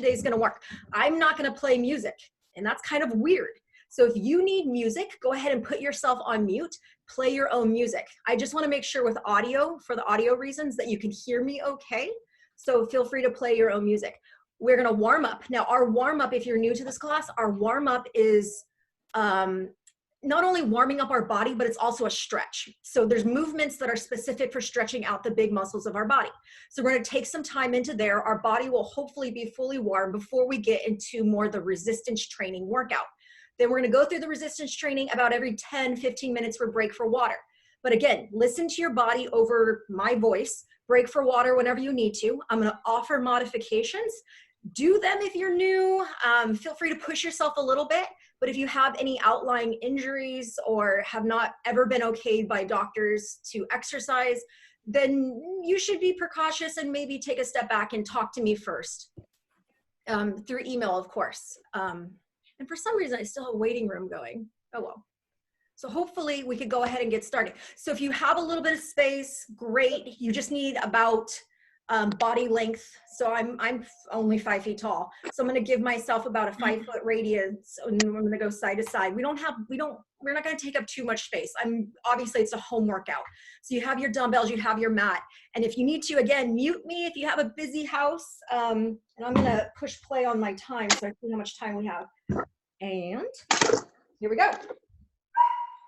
today's going to work. I'm not going to play music, and that's kind of weird. So if you need music, go ahead and put yourself on mute, play your own music. I just want to make sure with audio, for the audio reasons, that you can hear me okay. So feel free to play your own music. We're going to warm up. Now our warm up, if you're new to this class, our warm up is not only warming up our body, but it's also a stretch. So there's movements that are specific for stretching out the big muscles of our body. So we're going to take some time into there. Our body will hopefully be fully warm before we get into more the resistance training workout. Then we're going to go through the resistance training about every 10, 15 minutes for break for water. But again, listen to your body over my voice, break for water whenever you need to. I'm going to offer modifications. Do them if you're new. Feel free to push yourself a little bit. But if you have any outlying injuries or have not ever been okayed by doctors to exercise, then you should be precautious and maybe take a step back and talk to me first. Through email, of course. And for some reason, I still have a waiting room going. Oh, well. So hopefully we could go ahead and get started. So if you have a little bit of space, great. You just need about body length. So I'm only 5 feet tall. So I'm going to give myself about a 5 foot radius. And I'm going to go side to side. We're not going to take up too much space. Obviously it's a home workout. So you have your dumbbells, you have your mat. And if you need to, again, mute me if you have a busy house. And I'm going to push play on my time so I see how much time we have. And here we go.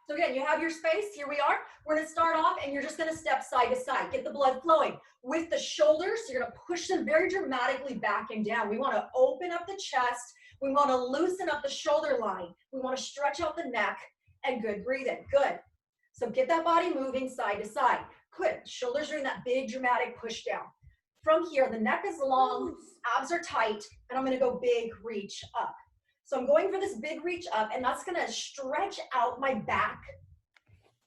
So again, you have your space. Here we are. We're going to start off and you're just going to step side to side. Get the blood flowing with the shoulders. So you're going to push them very dramatically back and down. We want to open up the chest. We want to loosen up the shoulder line. We want to stretch out the neck and good breathing. Good. So get that body moving side to side. Good. Shoulders are in that big dramatic push down. From here, the neck is long, abs are tight, and I'm going to go big reach up. So I'm going for this big reach up, and that's gonna stretch out my back.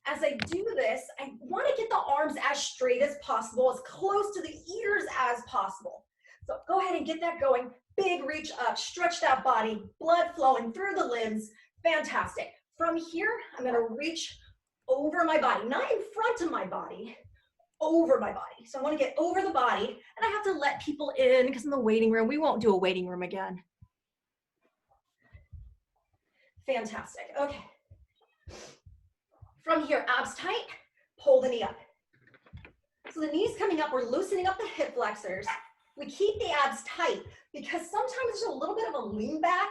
As I do this, I wanna get the arms as straight as possible, as close to the ears as possible. So go ahead and get that going. Big reach up, stretch that body, blood flowing through the limbs. Fantastic. From here, I'm gonna reach over my body, not in front of my body, over my body. So I wanna get over the body, and I have to let people in because in the waiting room, we won't do a waiting room again. Fantastic. Okay. From here, abs tight, pull the knee up. So the knee's coming up, we're loosening up the hip flexors. We keep the abs tight because sometimes there's a little bit of a lean back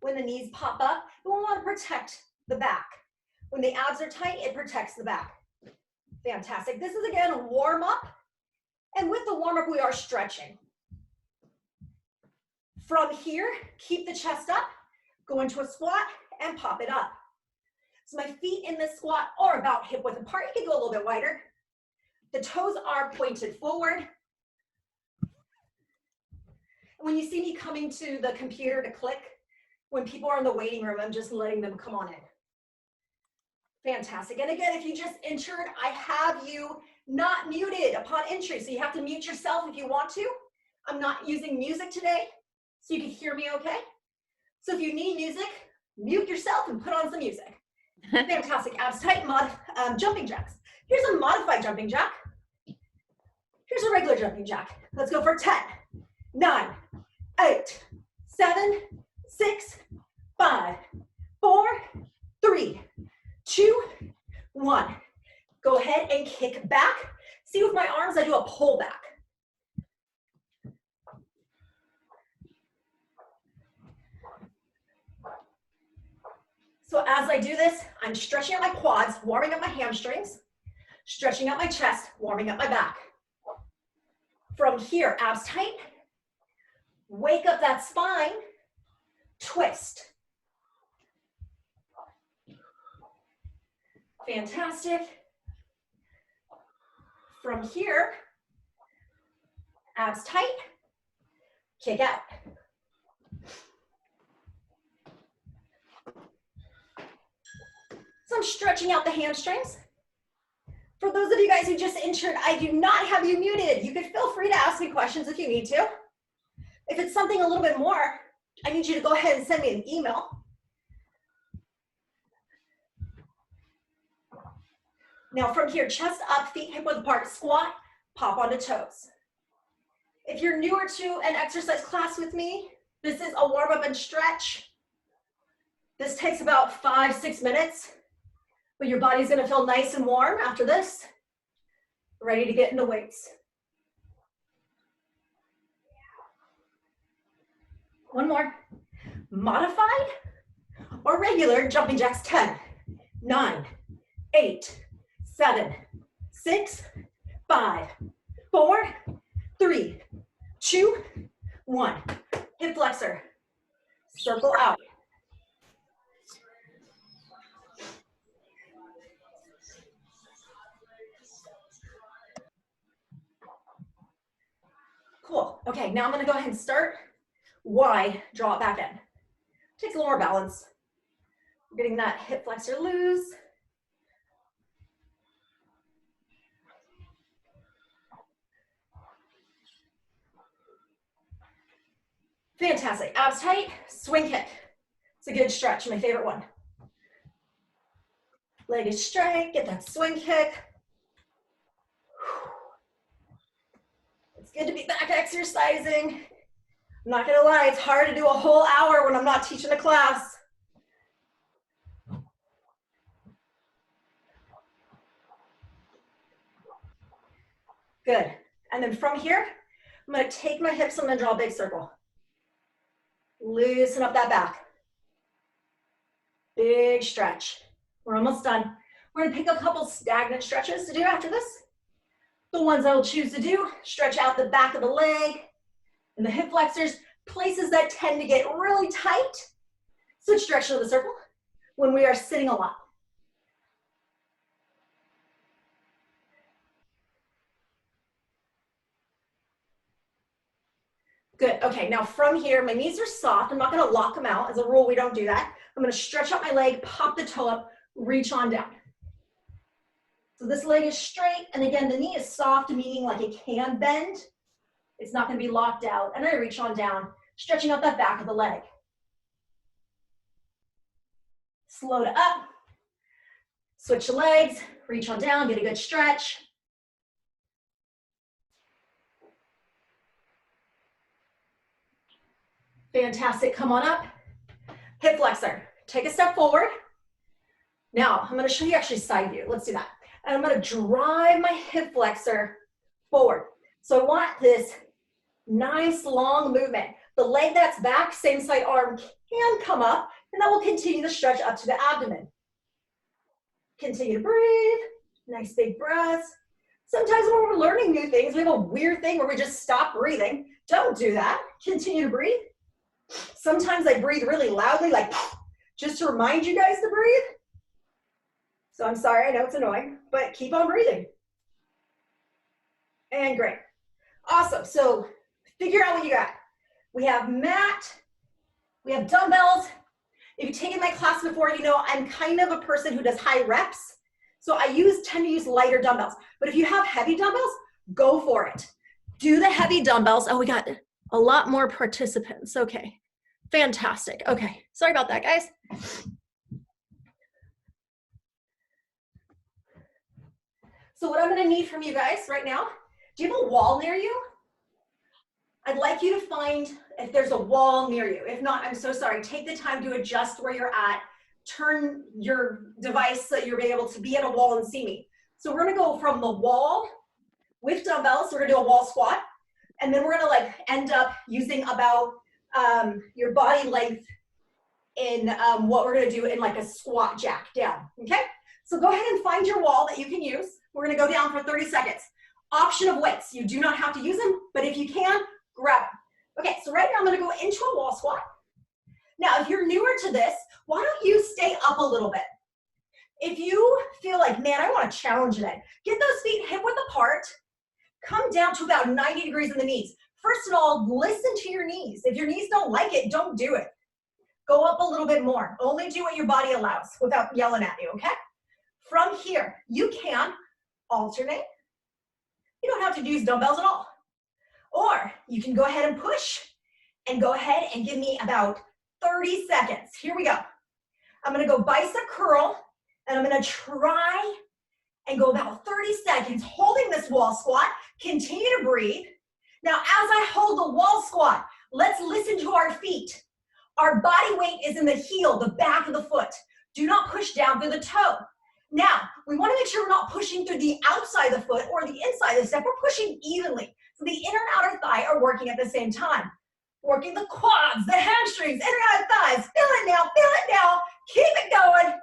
when the knees pop up. We want to protect the back. When the abs are tight, it protects the back. Fantastic. This is again a warm up. And with the warm up, we are stretching. From here, keep the chest up, go into a squat, and pop it up. So my feet in this squat are about hip width apart. You can go a little bit wider. The toes are pointed forward. When you see me coming to the computer to click, when people are in the waiting room, I'm just letting them come on in. Fantastic. And again, if you just entered, I have you not muted upon entry. So you have to mute yourself if you want to. I'm not using music today, so you can hear me okay. So if you need music, mute yourself and put on some music. Fantastic. Abs tight, jumping jacks. Here's a modified jumping jack. Here's a regular jumping jack. Let's go for 10, 9, 8, 7, 6, 5, 4, 3, 2, 1. Go ahead and kick back. See, with my arms, I do a pull back. So as I do this, I'm stretching out my quads, warming up my hamstrings, stretching out my chest, warming up my back. From here, abs tight, wake up that spine, twist. Fantastic. From here, abs tight, kick out. So I'm stretching out the hamstrings. For those of you guys who just entered, I do not have you muted. You can feel free to ask me questions if you need to. If it's something a little bit more, I need you to go ahead and send me an email. Now from here, chest up, feet hip width apart, squat, pop onto toes. If you're newer to an exercise class with me, this is a warm up and stretch. This takes about 5-6 minutes, but your body's gonna feel nice and warm after this, ready to get into weights. One more. Modified or regular jumping jacks. 10, 9, 8, 7, 6, 5, 4, 3, 2, 1. Hip flexor. Circle out. Cool. Okay, now I'm gonna go ahead and start. Y, draw it back in. Takes a little more balance. We're getting that hip flexor loose. Fantastic. Abs tight, swing kick. It's a good stretch, my favorite one. Leg is straight, get that swing kick. It's good to be back exercising. I'm not gonna lie, it's hard to do a whole hour when I'm not teaching a class. Good. And then from here, I'm gonna take my hips and then draw a big circle. Loosen up that back. Big stretch. We're almost done. We're gonna pick a couple stagnant stretches to do after this. The ones I will choose to do, stretch out the back of the leg and the hip flexors, places that tend to get really tight. Switch direction of the circle when we are sitting a lot. Good, okay, now from here, my knees are soft. I'm not gonna lock them out. As a rule, we don't do that. I'm gonna stretch out my leg, pop the toe up, reach on down. So this leg is straight, and again, the knee is soft, meaning like it can bend. It's not gonna be locked out, and I reach on down, stretching out that back of the leg. Slow to up, switch the legs, reach on down, get a good stretch. Fantastic, come on up. Hip flexor, take a step forward. Now, I'm gonna show you actually side view. Let's do that. And I'm gonna drive my hip flexor forward. So I want this nice long movement. The leg that's back, same side arm can come up, and that will continue to stretch up to the abdomen. Continue to breathe, nice big breaths. Sometimes when we're learning new things, we have a weird thing where we just stop breathing. Don't do that, continue to breathe. Sometimes I breathe really loudly, like just to remind you guys to breathe. So I'm sorry, I know it's annoying, but keep on breathing. And great. Awesome, so figure out what you got. We have mat, we have dumbbells. If you've taken my class before, you know I'm kind of a person who does high reps. So I tend to use lighter dumbbells. But if you have heavy dumbbells, go for it. Do the heavy dumbbells. Oh, we got a lot more participants. Okay, fantastic. Okay, sorry about that, guys. So what I'm gonna need from you guys right now, do you have a wall near you? I'd like you to find if there's a wall near you. If not, I'm so sorry. Take the time to adjust where you're at. Turn your device so you're able to be at a wall and see me. So we're gonna go from the wall with dumbbells. So we're gonna do a wall squat. And then we're gonna like end up using about your body length in what we're gonna do in like a squat jack down, okay? So go ahead and find your wall that you can use. We're gonna go down for 30 seconds. Option of weights. You do not have to use them, but if you can, grab them. Okay, so right now I'm gonna go into a wall squat. Now, if you're newer to this, why don't you stay up a little bit? If you feel like, man, I wanna challenge today, get those feet hip width apart, come down to about 90 degrees in the knees. First of all, listen to your knees. If your knees don't like it, don't do it. Go up a little bit more. Only do what your body allows without yelling at you, okay? From here, you can alternate. You don't have to use dumbbells at all. Or you can go ahead and push and go ahead and give me about 30 seconds. Here we go. I'm gonna go bicep curl and I'm gonna try and go about 30 seconds holding this wall squat. Continue to breathe. Now, as I hold the wall squat, let's listen to our feet. Our body weight is in the heel, the back of the foot. Do not push down through the toe. Now, we want to make sure we're not pushing through the outside of the foot or the inside of the step. We're pushing evenly. So the inner and outer thigh are working at the same time. Working the quads, the hamstrings, inner and outer thighs. Feel it now, feel it now. Keep it going.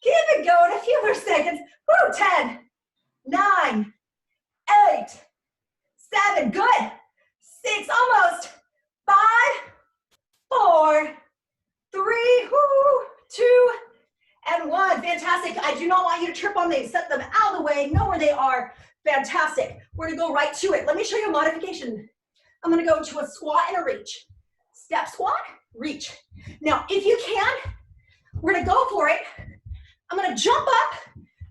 Keep it going. A few more seconds. Woo, 10, 9, 8, 7, good. 6, almost. 5, 4, 3, 2, and 1. Fantastic. I do not want you to trip on these. Set them out of the way. Know where they are. Fantastic. We're going to go right to it. Let me show you a modification. I'm going to go into a squat and a reach. Step squat, reach. Now, if you can, we're going to go for it. I'm going to jump up,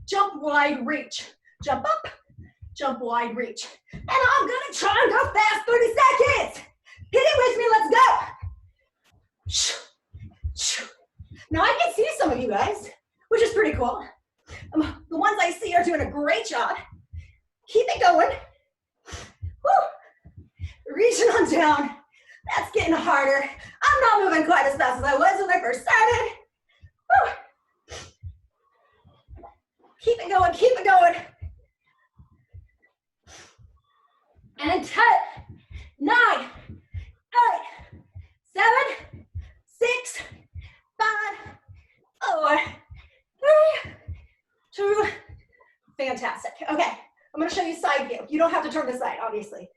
jump wide, reach. Jump up, jump wide, reach. And I'm going to try and go fast, 30 seconds. Hit it with me, let's go. Now I can see some of you guys, which is pretty cool. The ones I see are doing a great job. Keep it going. Woo. Reaching on down. That's getting harder. I'm not moving quite as fast as I was when I first started. Woo. Keep it going, keep it going. And 10, 9, 8, 7, 6, 5, 4, 3, 2. Fantastic. Okay, I'm going to show you side view. You don't have to turn to side, obviously.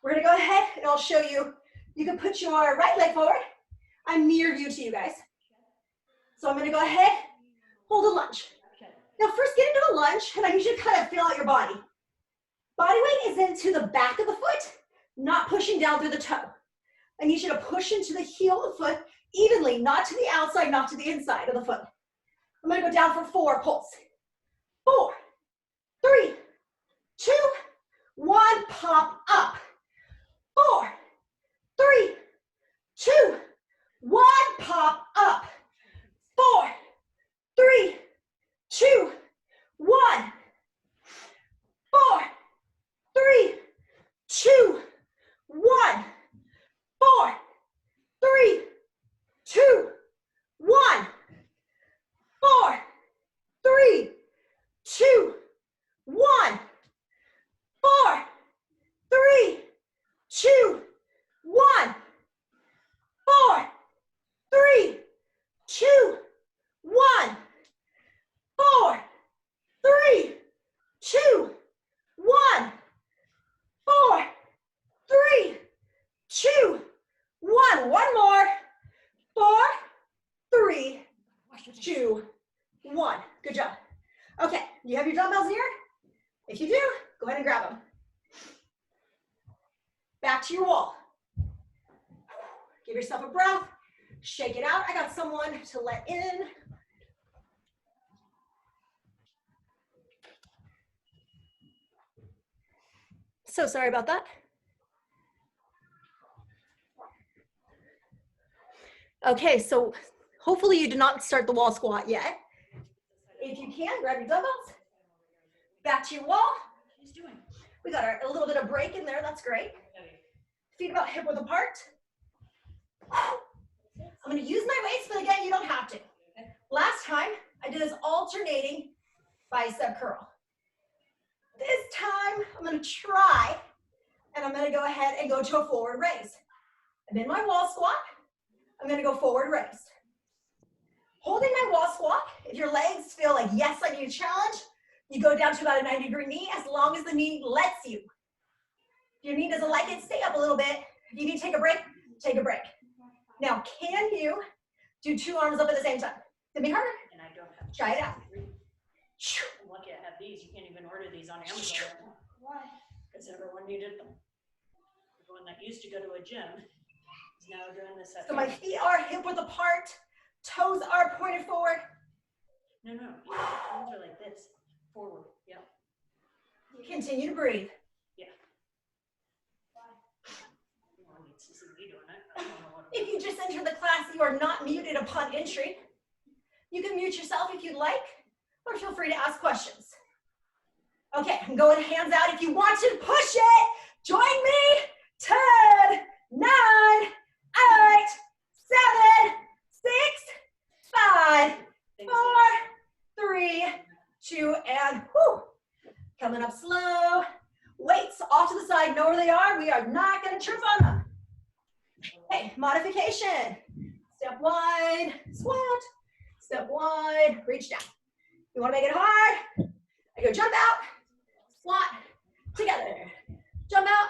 We're going to go ahead and I'll show you. You can put your right leg forward. I'm near you to you guys. So I'm going to go ahead, hold a lunge. Now first get into a lunge, and I need you to kind of feel out your body. Body weight is into the back of the foot, not pushing down through the toe. I need you to push into the heel of the foot evenly, not to the outside, not to the inside of the foot. I'm going to go down for 4 pulls. 4, 3, 2, 1, pop up. 4, 3, 2, 1, pop up. 4, 3, 2, 1. 4, 3, 2, 1. 4, 3, 2, 1. 4, 3, 2, 1. 4, 3, 2, 1. 4, 3, 2, 1. 4, 3, 2, 1. 4, 3, 2, 1. One more. 4, 3, 2, 1. Good job. Okay, you have your dumbbells here? If you do, go ahead and grab them. Back to your wall. Give yourself a breath. Shake it out. I got someone to let in. So sorry about that. Okay, so hopefully you did not start the wall squat yet. If you can, grab your dumbbells. Back to your wall. We got a little bit of break in there. That's great. Feet about hip width apart. I'm going to use my weights, but again, you don't have to. Last time, I did this alternating bicep curl. This time, I'm going to try, and I'm going to go ahead and go to a forward raise. I'm in my wall squat. I'm going to go forward raise. Holding my wall squat, if your legs feel like, yes, I need a challenge, you go down to about a 90-degree knee as long as the knee lets you. If your knee doesn't like it, stay up a little bit. If you need to take a break, take a break. Now, can you do 2 arms up at the same time? It's going to be harder. And I don't have. Try it out. I'm lucky I have these. You can't even order these on Amazon. Why? Because everyone needed them. Everyone that used to go to a gym is now doing this at So my feet are hip width apart. Toes are pointed forward. No. Arms are like this. Forward. Yeah. Continue to breathe. Yeah. Everyone needs to see me doing it. I don't know what If you just entered the class, you are not muted upon entry. You can mute yourself if you'd like, or feel free to ask questions. Okay, I'm going hands out. If you want to push it, join me. 10, 9, 8, 7, 6, 5, 4, 3, 2, and whoo. Coming up slow. Weights off to the side, know where they are. We are not going to trip on them. Okay, modification. Step wide, squat. Step wide, reach down. You want to make it hard? I go jump out, squat, together. Jump out,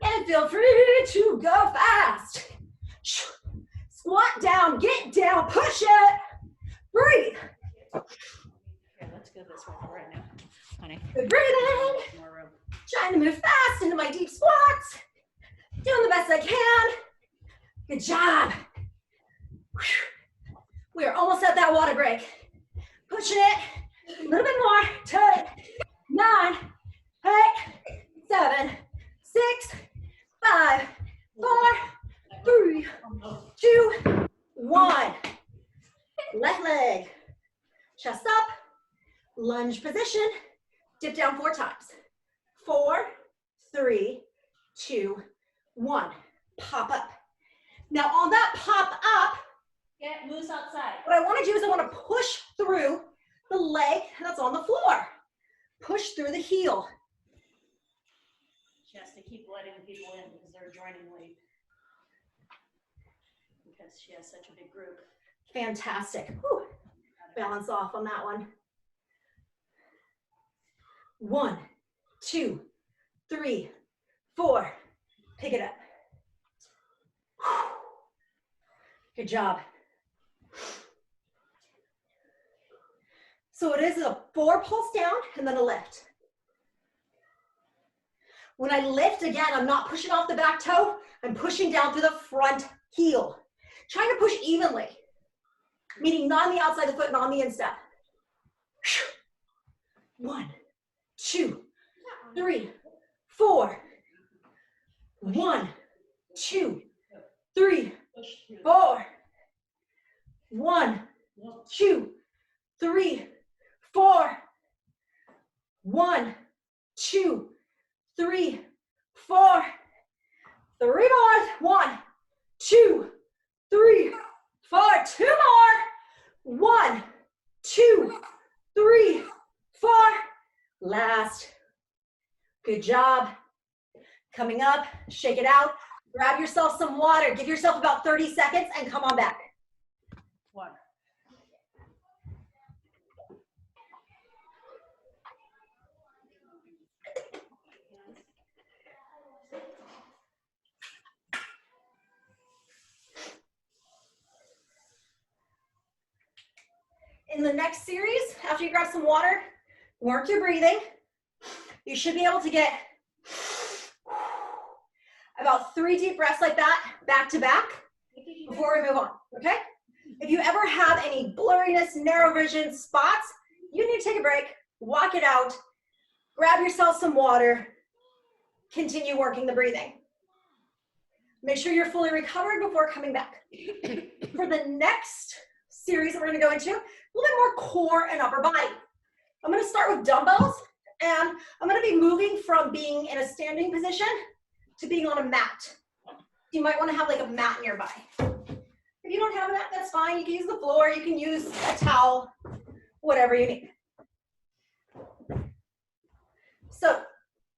and feel free to go fast. Squat down, get down, push it. Breathe. Here, let's go this way right now, honey. Good breathing. More room. Trying to move fast into my deep squats. Doing the best I can. Good job. We are almost at that water break. Pushing it a little bit more. 10, 9, 8, 7, 6, 5, 4, 3, 2, 1. Left leg. Chest up. Lunge position. Dip down 4 times. 4, 3, 2, 1. Pop up. Now on that pop up, Get moose outside. what I want to do is I want to push through the leg that's on the floor. Push through the heel. She has to keep letting people in because they're joining late. Because she has such a big group. Fantastic. Whew. Balance off on that one. 1, 2, 3, 4. Pick it up. Good job. So it is a 4 pulse down and then a lift. When I lift again, I'm not pushing off the back toe. I'm pushing down through the front heel. Trying to push evenly, meaning not on the outside of the foot, not on the instep. 1, 2, 3, 4. 1, 2, 3, 4. 1, 2, 3, 4. 1, 2, 3, 4. 3 more. 1, 2, 3, 4. 2 more. 1, 2, 3, 4. Last. Good job. Coming up, shake it out. Grab yourself some water. Give yourself about 30 seconds and come on back. Water. In the next series, after you grab some water, work your breathing. You should be able to get about 3 deep breaths like that, back to back, before we move on, okay? If you ever have any blurriness, narrow vision spots, you need to take a break, walk it out, grab yourself some water, continue working the breathing. Make sure you're fully recovered before coming back. For the next series that we're gonna go into, a little bit more core and upper body. I'm gonna start with dumbbells, and I'm gonna be moving from being in a standing position to being on a mat. You might wanna have like a mat nearby. If you don't have a mat, that's fine. You can use the floor, you can use a towel, whatever you need. So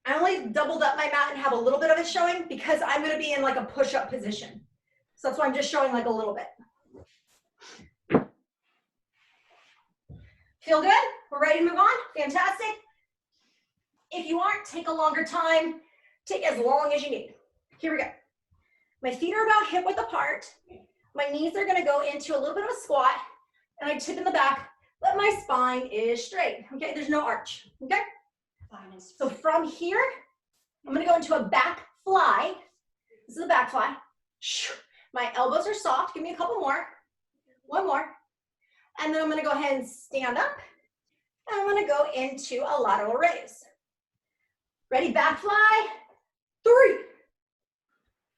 I only doubled up my mat and have a little bit of it showing because I'm gonna be in like a push-up position. So that's why I'm just showing like a little bit. Feel good? We're ready to move on? Fantastic. If you aren't, take a longer time. Take as long as you need. Here we go. My feet are about hip width apart. My knees are gonna go into a little bit of a squat, and I tip in the back, but my spine is straight, okay? There's no arch, okay? So from here, I'm gonna go into a back fly. This is a back fly. My elbows are soft. Give me a couple more. 1 more. And then I'm gonna go ahead and stand up. And I'm gonna go into a lateral raise. Ready, back fly. 3,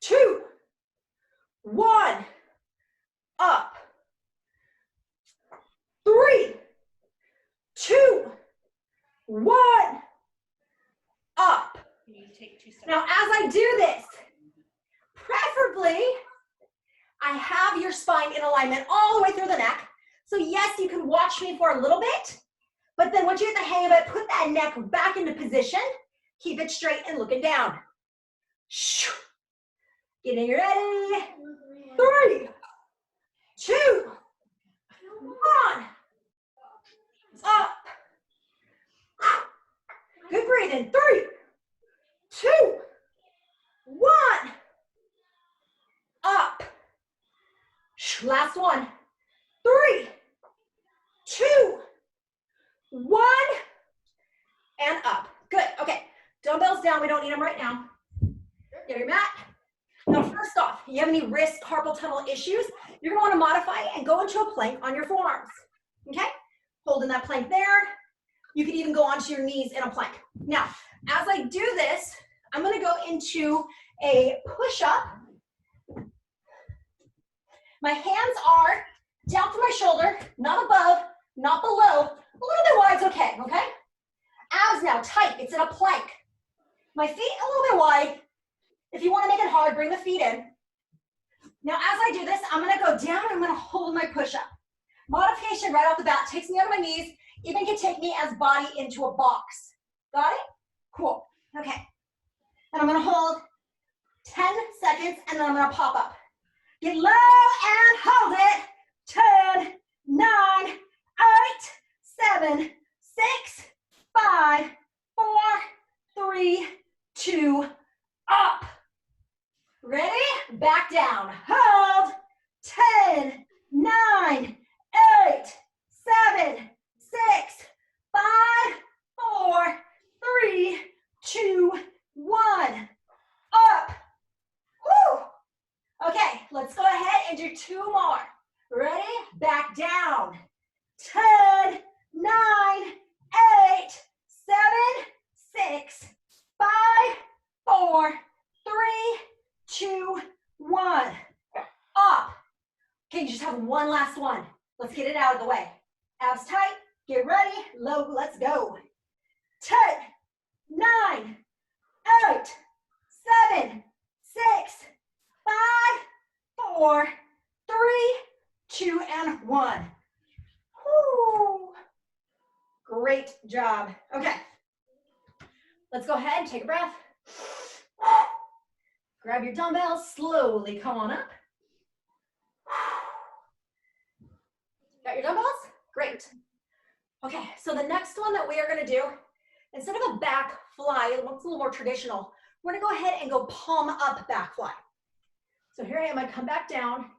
2, 1. Up. 3, 2, 1. Up. You take 2 steps. Now, as I do this, have your spine in alignment all the way through the neck. So yes, you can watch me for a little bit, but then once you get the hang of it, put that neck back into position. Keep it straight and looking down. Getting ready. 3, 2, 1. Up. Good breathing. 3, 2, 1. Up. Last one. 3, 2, 1. And up. Good. Okay. Dumbbells down. We don't need them right now. Get your mat. Now, first off, you have any wrist carpal tunnel issues, you're going to want to modify and go into a plank on your forearms. Okay? Holding that plank there. You can even go onto your knees in a plank. Now, as I do this, I'm going to go into a push-up. My hands are down through my shoulder, not above, not below. A little bit wide's okay, okay? Abs now tight. It's in a plank. My feet a little bit wide. If you want to make it hard, bring the feet in. Now, as I do this, I'm going to go down and I'm going to hold my push-up. Modification right off the bat takes me out of my knees, even can take me as body into a box. Got it? Cool. Okay. And I'm going to hold 10 seconds, and then I'm going to pop up. Get low and hold it. 10, 9, 8, 7, 6, 5, 4, 3, 2, up. Ready? Back down. Hold. 10, 9, 8, 7, 6, 5, 4, 3, 2, 1. Up. Woo. Okay, let's go ahead and do 2 more. Ready? Back down. 10, 9, 8, 7, 6, 5, 4, 3, 2, 1. Up. Okay, you just have one last one. Let's get it out of the way. Abs tight. Get ready. Low. Let's go. 10, 9, 8, 7, 6, 5, 4, 3, 2, and 1. Woo. Great job. Okay. Let's go ahead and take a breath. Grab your dumbbells, slowly come on up. Got your dumbbells? Great. Okay, so the next one that we are gonna do, instead of a back fly, it's a little more traditional, we're gonna go ahead and go palm up back fly. So here I am, I come back down.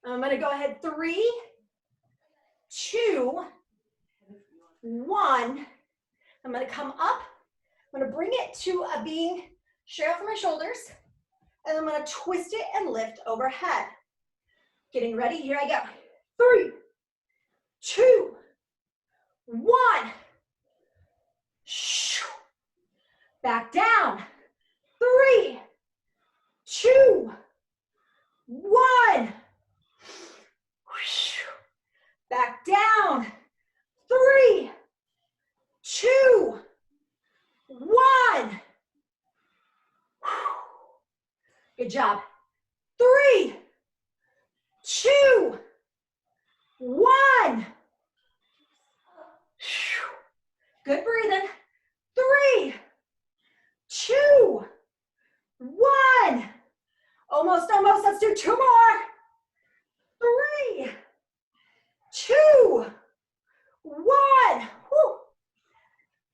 I'm gonna go ahead, 3, 2, 1. I'm gonna come up. I'm gonna bring it to a being straight out from my shoulders, and I'm gonna twist it and lift overhead. Getting ready, here I go. 3, 2, 1. Back down. 3, 2, 1. Back down. 3, 2, 1. Good job. 3, 2, 1. Good breathing. 3, 2, 1. Almost, almost. Let's do 2 more. 3, 2, 1. Whew.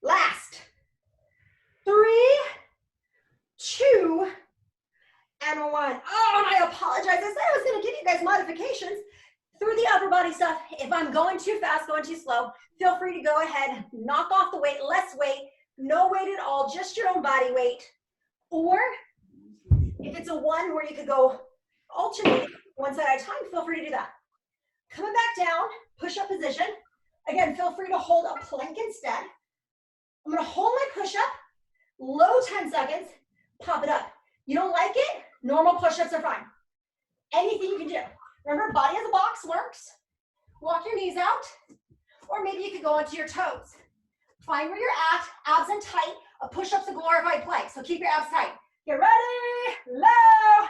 Last. 3, 2, and 1. Oh, and I apologize. I said I was going to give you guys modifications through the upper body stuff. If I'm going too fast, going too slow, feel free to go ahead, knock off the weight, less weight, no weight at all, just your own body weight. Or if it's a one where you could go alternate one side at a time, feel free to do that. Coming back down, push-up position. Again, feel free to hold a plank instead. I'm going to hold my push-up, low 10 seconds, pop it up. You don't like it? Normal push-ups are fine. Anything you can do. Remember, body as a box works. Walk your knees out, or maybe you could go onto your toes. Find where you're at, abs in tight. A push-up's a glorified plank, so keep your abs tight. Get ready, low.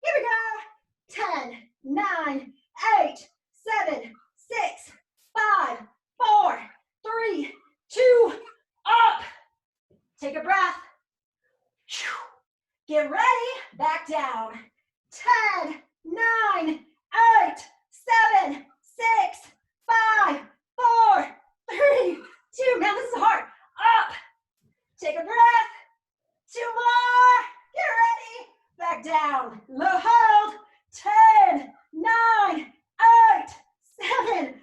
Here we go. 10, 9, 8, 7, 6, 5, 4, 3, 2, up. Take a breath. Get ready, back down. 10, 9, 8, 7, 6, 5, 4, 3, 2. Man, this is hard. Up. Take a breath. 2 more. Get ready. Back down. Low hold. 10, 9, 8, 7, 6,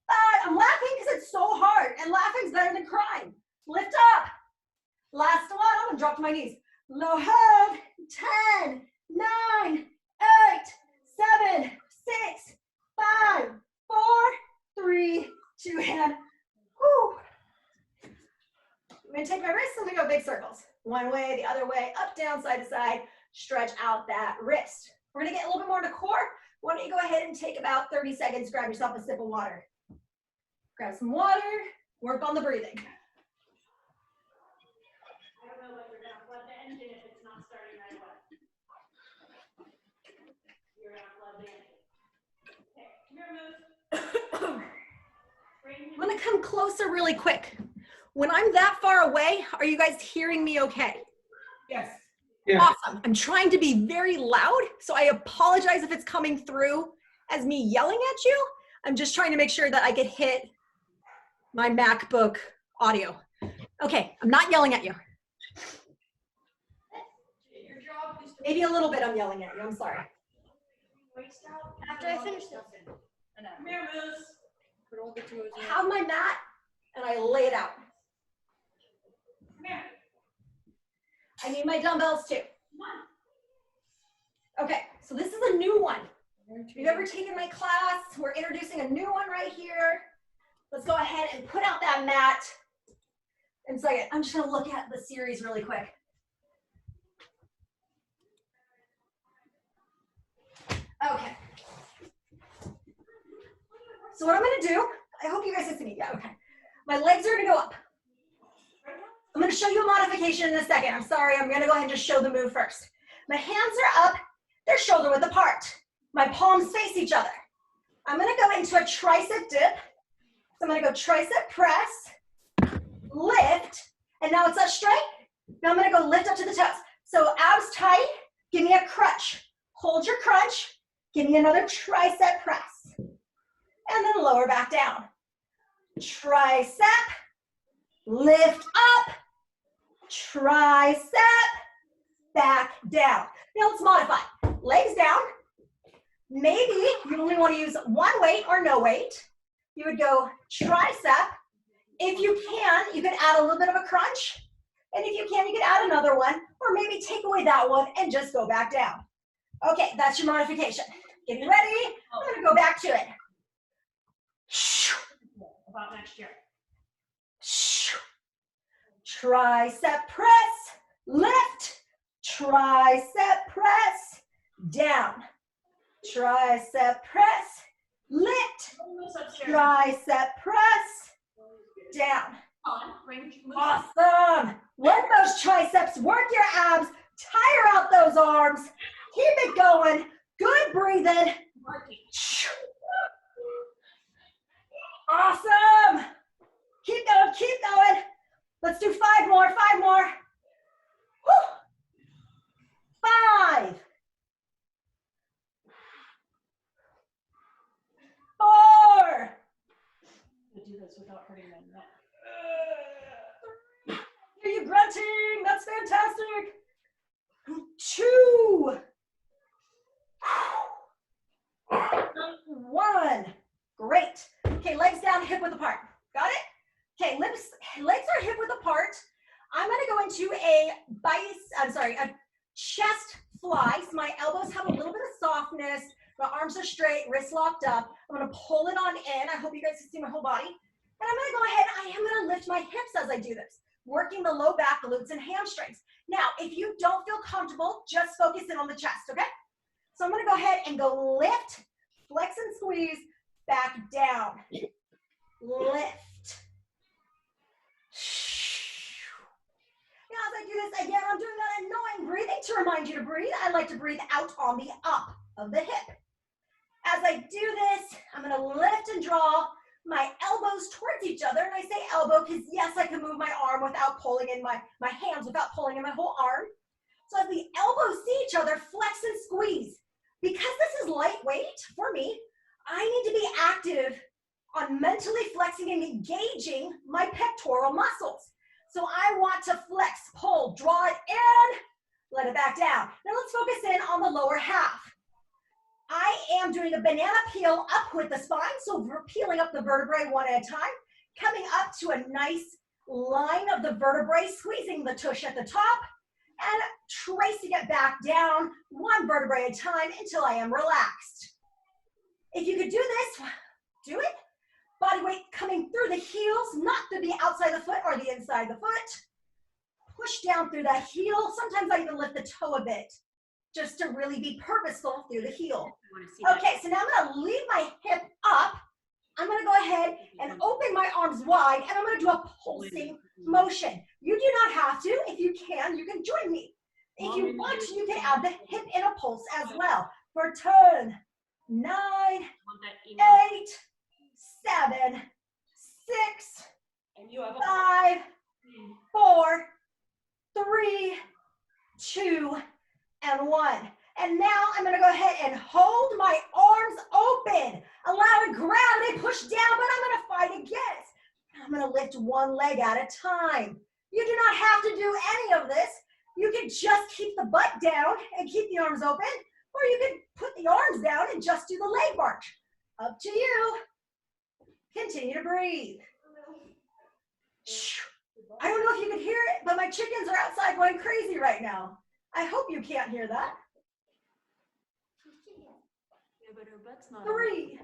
5. I'm laughing because it's so hard, and laughing's better than crying. Lift up. Last one. I'm gonna drop to my knees. Low hold. 10, 9, 8, 7, 6, 5, 4, 3, 2, and whoo. I'm gonna take my wrists and we go big circles. One way, the other way, up, down, side to side. Stretch out that wrist. We're gonna get a little bit more into core. Why don't you go ahead and take about 30 seconds, grab yourself a sip of water. Grab some water, work on the breathing. I don't know whether you're gonna flood the engine if it's not starting right away. You're gonna flood the engine. Okay, come here, move. I'm gonna come closer really quick. When I'm that far away, are you guys hearing me okay? Yes. Yeah. Awesome. I'm trying to be very loud, so I apologize if it's coming through as me yelling at you. I'm just trying to make sure that I could hit my MacBook audio. Okay, I'm not yelling at you. Your job is to Maybe a little bit I'm yelling at you, I'm sorry. waste out. After I finish this. Come here, Moose. Put all the toes I in. have my mat and I lay it out. Come here. I need my dumbbells too. Come on. Okay, so this is a new one. If you've ever taken my class, we're introducing a new one right here. Let's go ahead and put out that mat. And so I'm just gonna look at the series really quick. Okay. So what I'm gonna do, I hope you guys can see me, yeah, okay. My legs are gonna go up. I'm gonna show you a modification in a second. I'm sorry, I'm gonna go ahead and just show the move first. My hands are up, they're shoulder width apart. My palms face each other. I'm gonna go into a tricep dip. So I'm gonna go tricep press, lift, and now it's up straight. Now I'm gonna go lift up to the toes. So abs tight, give me a crunch. Hold your crunch, give me another tricep press. And then lower back down. Tricep, lift up, tricep, back down. Now let's modify. Legs down. Maybe you only want to use one weight or no weight. You would go tricep. If you can, you can add a little bit of a crunch. And if you can, you can add another one, or maybe take away that one and just go back down. Okay, that's your modification. Getting ready? I'm gonna go back to it. About next year. Tricep press, lift, tricep press, down. Tricep press, lift, Moose upstairs. tricep press, down. On. Bring Moose. Awesome. Work those triceps, work your abs, tire out those arms. Keep it going. Good breathing. Awesome. Keep going, keep going. Let's do 5 more, 5 more. Woo. 5. 4. To do this without hurting my neck. Hear you grunting. That's fantastic. 2. 1. Great. Okay, legs down, hip width apart. Got it? Okay, legs are hip width apart. I'm gonna go into a chest fly. So my elbows have a little bit of softness. My arms are straight, wrists locked up. I'm gonna pull it on in. I hope you guys can see my whole body. And I'm gonna go ahead, I am gonna lift my hips as I do this, working the low back, glutes, and hamstrings. Now, if you don't feel comfortable, just focus in on the chest, okay? So I'm gonna go ahead and go lift, flex and squeeze, back down. Lift. Now as I do this, again, I'm doing that annoying breathing to remind you to breathe. I like to breathe out on the up of the hip. I do this, I'm gonna lift and draw my elbows towards each other. And I say elbow because yes, I can move my arm without pulling in my hands, without pulling in my whole arm. So as the elbows see each other, flex and squeeze. Because this is lightweight for me, I need to be active on mentally flexing and engaging my pectoral muscles. So I want to flex, pull, draw it in, let it back down. Now let's focus in on the lower half. I am doing a banana peel up with the spine, so we're peeling up the vertebrae one at a time, coming up to a nice line of the vertebrae, squeezing the tush at the top, and tracing it back down one vertebrae at a time until I am relaxed. If you could do this, do it. Body weight coming through the heels, not through the outside of the foot or the inside of the foot. Push down through that heel. Sometimes I even lift the toe a bit, just to really be purposeful through the heel. Okay, so now I'm gonna leave my hip up. I'm gonna go ahead and open my arms wide, and I'm gonna do a pulsing motion. You do not have to. If you can join me. If you want to, you can add the hip in a pulse as well. For 10, 9, 8, 7, 6, 5, 4, 3, 2, and 1. And now I'm gonna go ahead and hold my arms open, allowing gravity push down, but I'm gonna fight against. I'm gonna lift one leg at a time. You do not have to do any of this. You can just keep the butt down and keep the arms open, or you can put the arms down and just do the leg march. Up to you. Continue to breathe. I don't know if you can hear it, but my chickens are outside going crazy right now. I hope you can't hear that. Yeah, but her butt's not 3,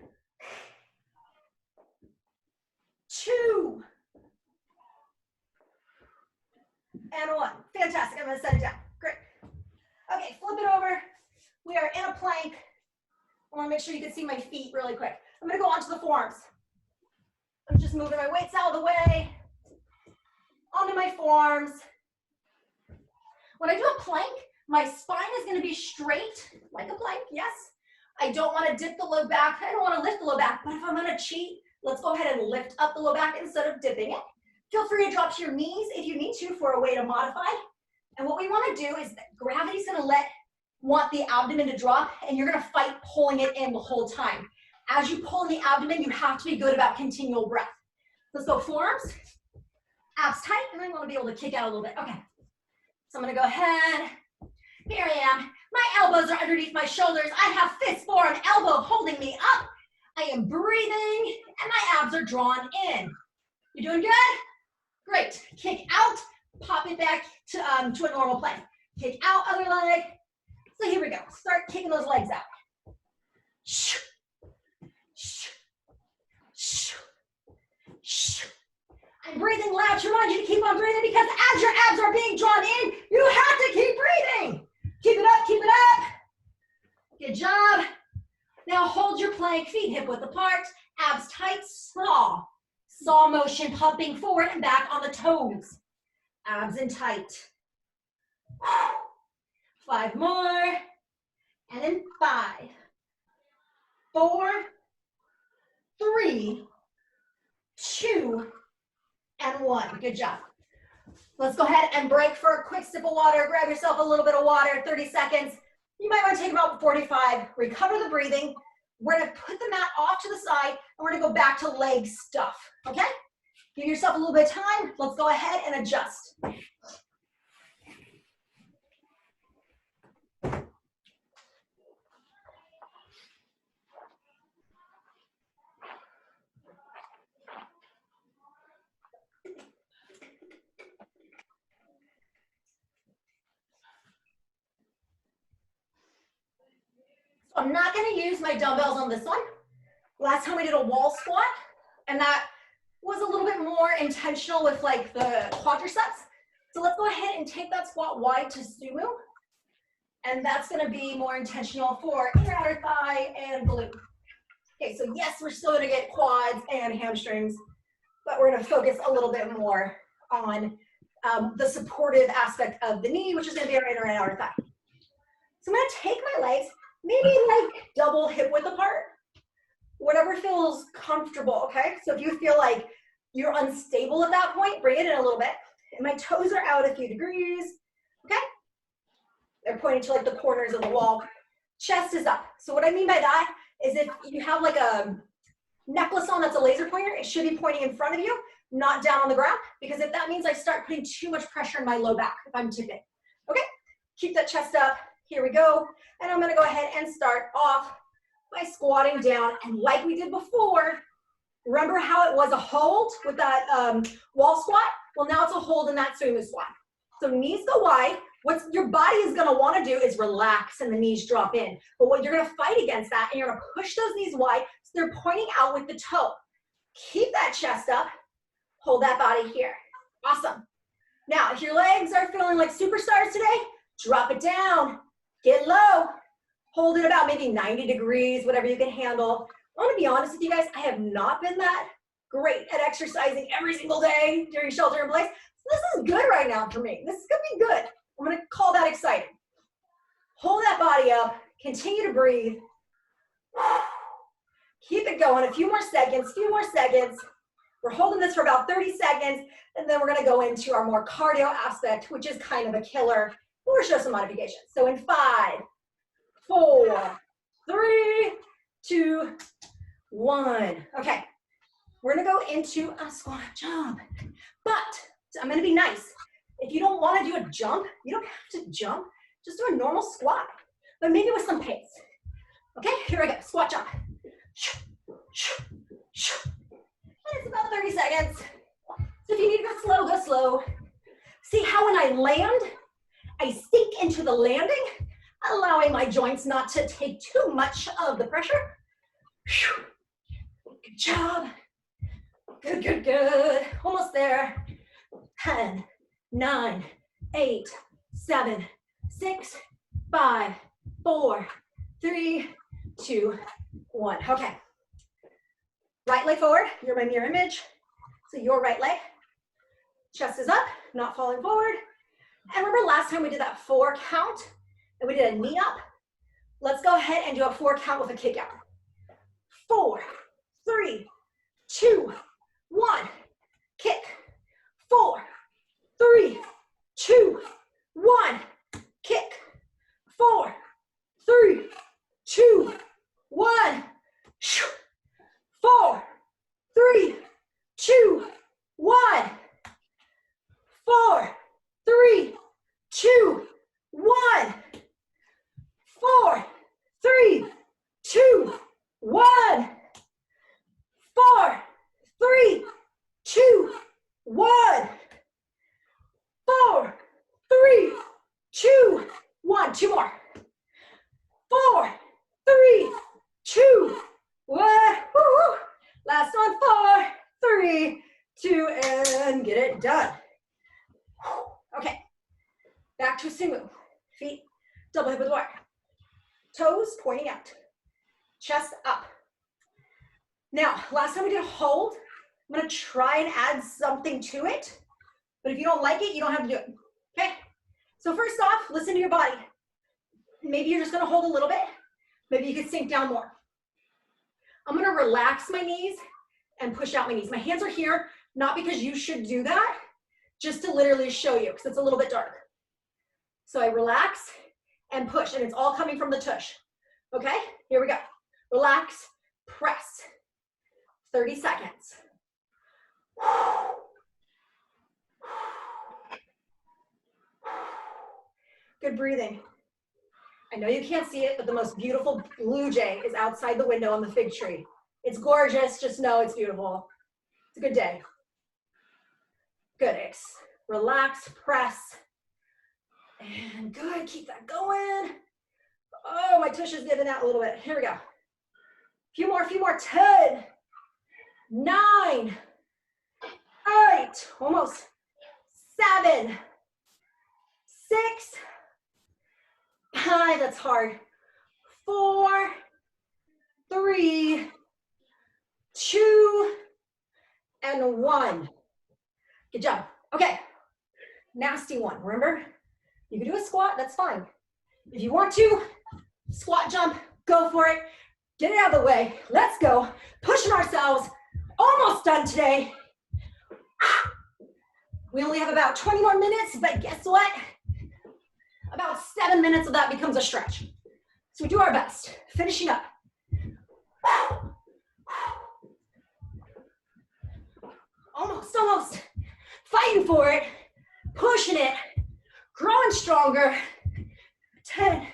2, and 1. Fantastic. I'm going to set it down. Great. Okay, flip it over. We are in a plank. I want to make sure you can see my feet really quick. I'm going to go onto the forearms. I'm just moving my weights out of the way. Onto my forearms. When I do a plank, my spine is going to be straight, like a plank, yes. I don't want to dip the low back. I don't want to lift the low back, but if I'm going to cheat, let's go ahead and lift up the low back instead of dipping it. Feel free to drop to your knees if you need to for a way to modify. And what we want to do is that gravity's going to want the abdomen to drop, and you're going to fight pulling it in the whole time. As you pull in the abdomen, you have to be good about continual breath. Let's go forearms, abs tight, and I want to be able to kick out a little bit. Okay, so I'm going to go ahead. Here I am. My elbows are underneath my shoulders. I have fist, forearm, elbow holding me up. I am breathing, and my abs are drawn in. You doing good? Great. Kick out, pop it back to a normal plank. Kick out, other leg. So here we go. Start kicking those legs out. I'm breathing loud to remind you to keep on breathing, because as your abs are being drawn in, you have to keep breathing. Keep it up, keep it up. Good job. Now hold your plank, feet hip width apart, abs tight, saw motion, pumping forward and back on the toes. Abs in tight. 5 more, and then 5, 4, 3, 2, and 1. Good job. Let's go ahead and break for a quick sip of water. Grab yourself a little bit of water, 30 seconds. You might want to take about 45. Recover the breathing. We're going to put the mat off to the side, and we're going to go back to leg stuff, okay? Give yourself a little bit of time. Let's go ahead and adjust. I'm not going to use my dumbbells on this one. Last time we did a wall squat, and that was a little bit more intentional with like the quadriceps. So let's go ahead and take that squat wide to sumo. And that's going to be more intentional for inner outer thigh and glute. Okay, so yes, we're still going to get quads and hamstrings, but we're going to focus a little bit more on the supportive aspect of the knee, which is going to be our inner and outer thigh. So I'm going to take my legs, maybe like double hip width apart. whatever feels comfortable, okay? So if you feel like you're unstable at that point, bring it in a little bit. And my toes are out a few degrees, okay? They're pointing to like the corners of the wall. Chest is up. So what I mean by that is if you have like a necklace on that's a laser pointer, it should be pointing in front of you, not down on the ground, because if that means I start putting too much pressure in my low back if I'm tipping. Okay, keep that chest up. Here we go. And I'm gonna go ahead and start off by squatting down. And like we did before, remember how it was a hold with that wall squat? Well, now it's a hold in that sumo squat. So knees go wide. What your body is gonna wanna do is relax and the knees drop in. But what you're gonna fight against that, and you're gonna push those knees wide so they're pointing out with the toe. Keep that chest up. Hold that body here. Awesome. Now, if your legs are feeling like superstars today, drop it down. Get low. Hold it about maybe 90 degrees, whatever you can handle. I want to be honest with you guys, I have not been that great at exercising every single day during shelter in place. So this is good right now for me. This is going to be good. I'm going to call that exciting. Hold that body up. Continue to breathe. Keep it going. A few more seconds, We're holding this for about 30 seconds, and then we're going to go into our more cardio aspect, which is kind of a killer. We'll show some modifications. So in 5, 4, 3, 2, 1. Okay, we're going to go into a squat jump. But I'm going to be nice. If you don't want to do a jump, you don't have to jump. Just do a normal squat, but maybe with some pace. Okay, here we go. Squat jump. And it's about 30 seconds. So if you need to go slow, go slow. See how when I land, I sink into the landing, allowing my joints not to take too much of the pressure. Good job. Good, good, good. Almost there. 10, 9, 8, 7, 6, 5, 4, 3, 2, 1. Okay. Right leg forward. You're my mirror image. So your right leg. Chest is up, not falling forward. And remember last time we did that 4 count and we did a knee up? Let's go ahead and do a 4 count with a kick out. 4, 3, 2, 1. Kick. 4, 3, 2, 1. Kick. 4, 3, 2, 1. 4, 3, 2, 1. 4, 3, 2, 1. 4, 3, 2, 1. 4, 3, 2, 1. 4, 3, 2, 1. 2 more. 4, 3, 2, 1. Woo-hoo. Last one. 4, 3, 2, and get it done. Okay. Back to a sumo. Feet double hip width wide. Toes pointing out. Chest up. Now, last time we did a hold. I'm going to try and add something to it. But if you don't like it, you don't have to do it. Okay? So first off, listen to your body. Maybe you're just going to hold a little bit. Maybe you could sink down more. I'm going to relax my knees and push out my knees. My hands are here, not because you should do that, just to literally show you, because it's a little bit dark. So I relax and push, and it's all coming from the tush. Okay? Here we go. Relax, press. 30 seconds. Good breathing. I know you can't see it, but the most beautiful blue jay is outside the window on the fig tree. It's gorgeous, just know it's beautiful. It's a good day. Good, relax, press. And good, keep that going. Oh, my tush is giving out a little bit. Here we go. Few more, 10, 9, 8, almost, 7, 6, 5, that's hard, 4, 3, 2, and 1. Good job. Okay, nasty one, remember? You can do a squat, that's fine. If you want to, squat jump, go for it. Get it out of the way. Let's go. Pushing ourselves. Almost done today. We only have about 20 more minutes, but guess what? About 7 minutes of that becomes a stretch. So we do our best. Finishing up. Almost, almost. Fighting for it. Pushing it. Growing stronger. 10,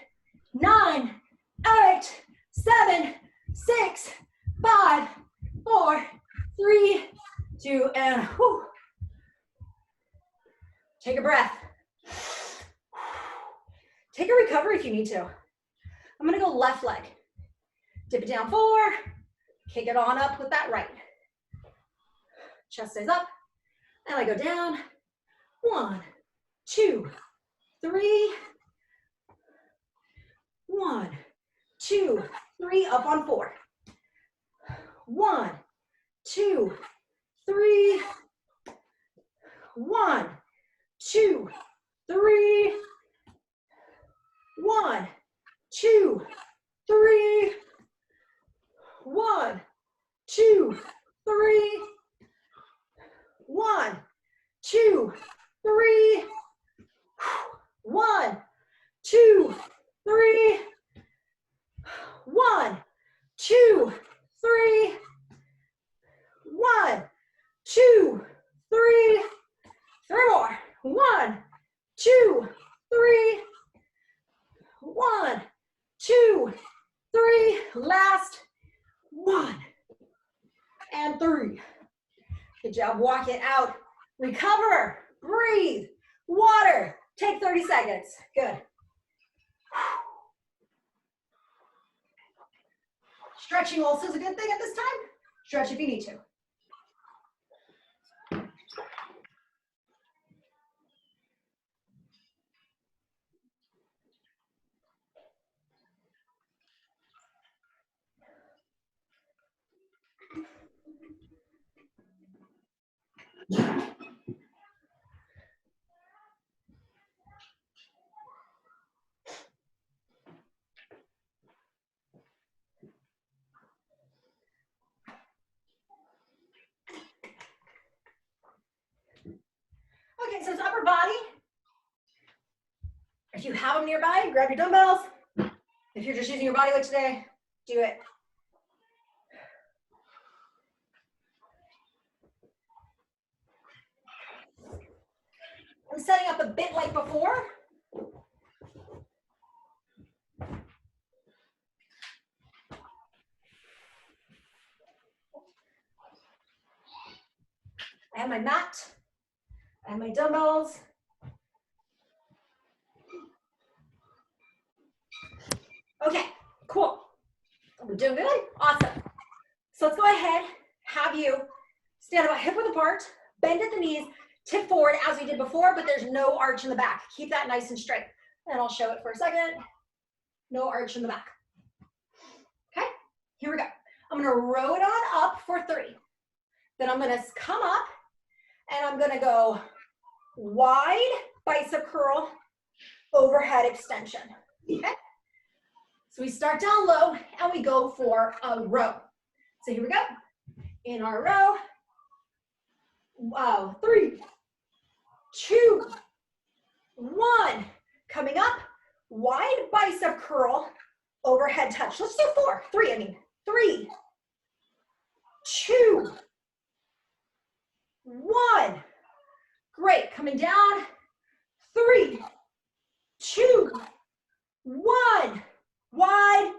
9, 8, 7, 6, 5, 4, 3, 2, and whew. Take a breath. Take a recovery if you need to. I'm gonna go left leg. Dip it down 4, kick it on up with that right. Chest stays up, and I go down. 1, 2, 3. 1, 2, 3, up on 4. 1, 2, 3. 1, 2, 3. 1, 2, 3. 1, 2, 3. 1, 2, 3. 1, 2, 3. 1, 2, 3. 1, 2, 3. 3 more. 1, 2, 3. 1, 2, 3. Last. 1 and 3. Good job. Walk it out. Recover. Breathe. Water. Take 30 seconds. Good. Stretching also is a good thing at this time. Stretch if you need to. Okay, so it's upper body. If you have them nearby, grab your dumbbells. If you're just using your body weight today, do it. I'm setting up a bit like before. I have my mat. I have my dumbbells. Okay, cool. We're doing good? Awesome. So let's go ahead, have you stand about hip width apart, bend at the knees, tip forward as we did before, but there's no arch in the back. Keep that nice and straight. And I'll show it for a second. No arch in the back. Okay, here we go. I'm gonna row it on up for 3. Then I'm gonna come up and I'm gonna go wide bicep curl, overhead extension. Okay? So we start down low and we go for a row. So here we go. In our row. 3, 2, 1. Coming up, wide bicep curl, overhead touch. Let's do 4. 3, I mean. 3, 2, 1. Great. Coming down. 3, 2, 1. Wide.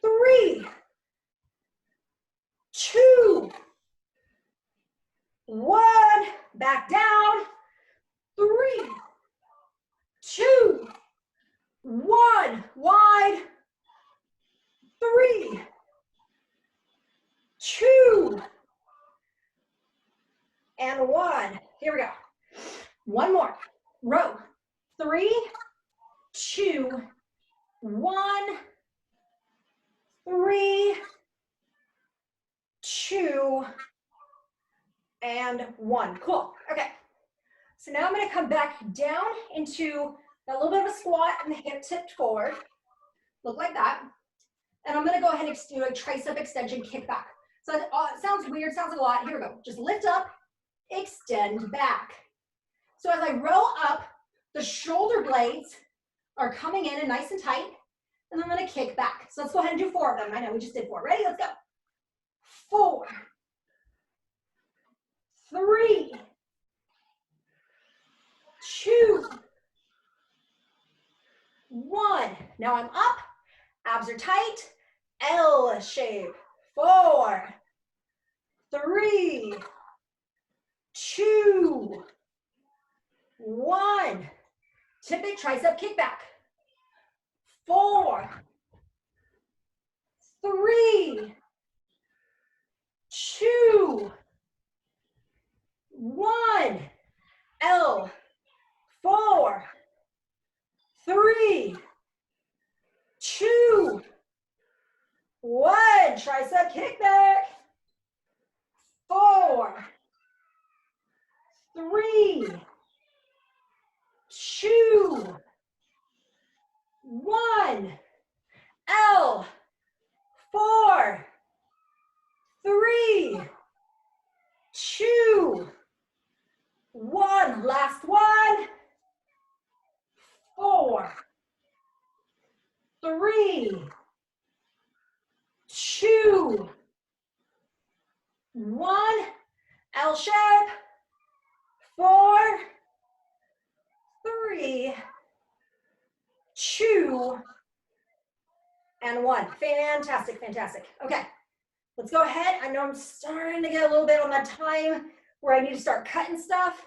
3, 2, 1. Back down. 3, 2, 1. Wide. 3, 2, and 1. Here we go. One more. Row. 3, 2, 1. 3, 2, and 1. Cool. Okay. So now I'm going to come back down into a little bit of a squat and the hip tipped forward. Look like that. And I'm gonna go ahead and do a tricep extension kickback. So it sounds weird, sounds like a lot. Here we go. Just lift up, extend back. So as I roll up, the shoulder blades are coming in and nice and tight, and I'm gonna kick back. So let's go ahead and do 4 of them. I know we just did 4. Ready? Let's go. 4, 3, 2, 1. Now I'm up, abs are tight, L shape. 4, 3, 2, 1. Typic tricep kickback. 4, 3, 2, 1. L. 4, 3, 2, 1. Tricep kickback. 4, 3, 2, 1. L. 4, 3, 2, 1. Last one. 4, 3, 2, 1. L shape. 4, 3, 2, and 1. Fantastic, fantastic. Okay, let's go ahead. I know I'm starting to get a little bit on that time where I need to start cutting stuff,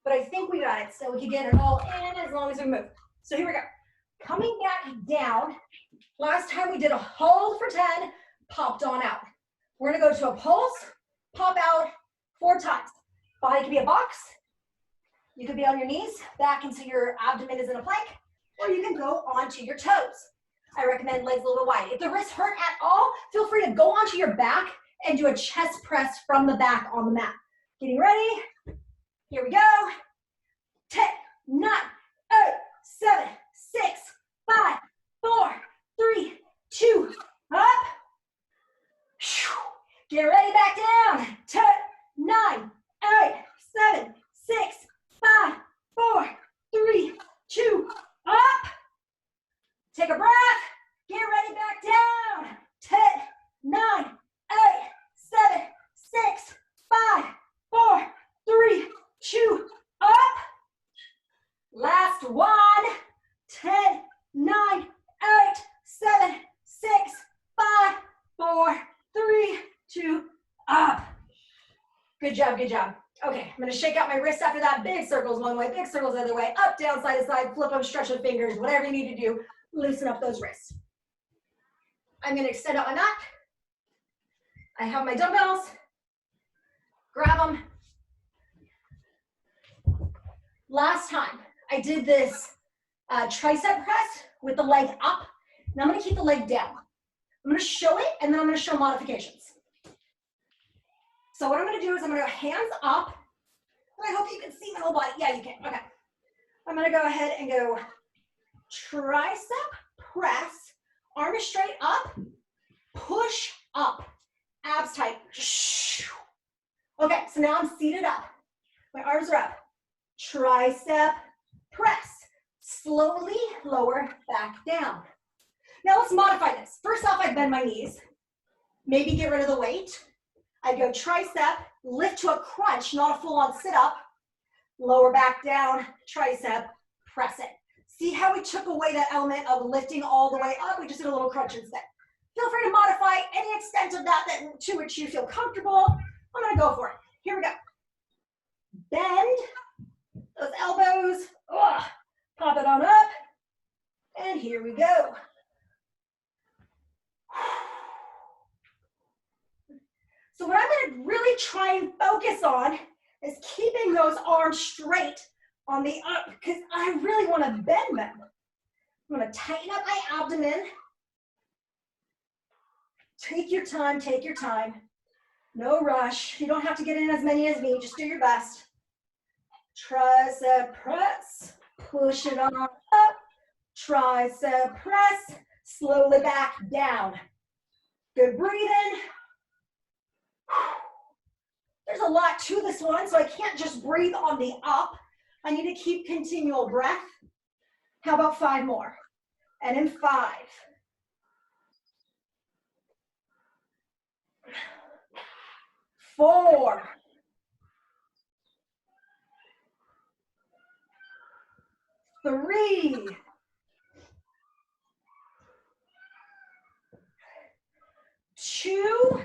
but I think we got it. So we can get it all in as long as we move. So here we go. Coming back down. Last time we did a hold for 10, popped on out. We're gonna go to a pulse, pop out 4 times. Body can be a box. You could be on your knees, back until your abdomen is in a plank, or you can go onto your toes. I recommend legs a little wide. If the wrists hurt at all, feel free to go onto your back and do a chest press from the back on the mat. Getting ready. Here we go. 10, 9, 8, 7, 6, 5, 4, 3, 2, up. Get ready, back down. 10, 9, 8, 7, 6, 5, 4, 3, 2, up. Take a breath. Get ready, back down. 10, 9, 8, 7, 6, 5, 4, 3, 2, up. Last one. 10, 9, 8, 7, 6, 5, 4, 3, 2, up. Good job, good job. Okay, I'm gonna shake out my wrists after that. Big circles one way, big circles the other way, up, down, side to side, flip them, stretch the fingers, whatever you need to do, loosen up those wrists. I'm gonna extend out my mat. I have my dumbbells, grab them. Last time I did this tricep press with the leg up. Now I'm gonna keep the leg down. I'm gonna show it and then I'm gonna show modifications. So what I'm gonna do is I'm gonna go hands up. And I hope you can see my whole body. Yeah, you can, okay. I'm gonna go ahead and go tricep press, arm is straight up, push up, abs tight. Okay, so now I'm seated up. My arms are up. Tricep press. Slowly lower back down. Now let's modify this. First off, I bend my knees. Maybe get rid of the weight. I go tricep, lift to a crunch, not a full-on sit-up. Lower back down, tricep, press it. See how we took away that element of lifting all the way up? We just did a little crunch instead. Feel free to modify any extent of that to which you feel comfortable. I'm gonna go for it. Here we go. Bend those elbows. Ugh. Pop it on up. And here we go. So what I'm gonna really try and focus on is keeping those arms straight on the up, because I really wanna bend them. I'm gonna tighten up my abdomen. Take your time, take your time. No rush. You don't have to get in as many as me, just do your best. Tricep press, push it on up. Tricep press, Slowly back, down. Good breathing. There's a lot to this one, so I can't just breathe on the up. I need to keep continual breath. How about 5 more? And in 5. 4. 3. 2.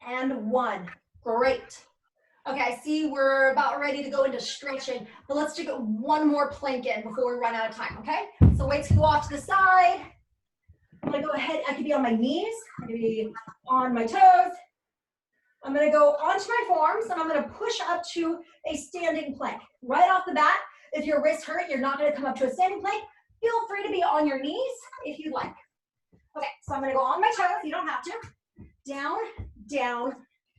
And 1. Great. Okay, I see we're about ready to go into stretching, but let's take one more plank in before we run out of time, okay? So weights can go off to the side. I'm gonna go ahead, I could be on my knees, I could be on my toes. I'm gonna go onto my forearms and I'm gonna push up to a standing plank. Right off the bat, if your wrists hurt, you're not gonna come up to a standing plank. Feel free to be on your knees if you'd like. Okay, so I'm gonna go on my toes, you don't have to. Down, down,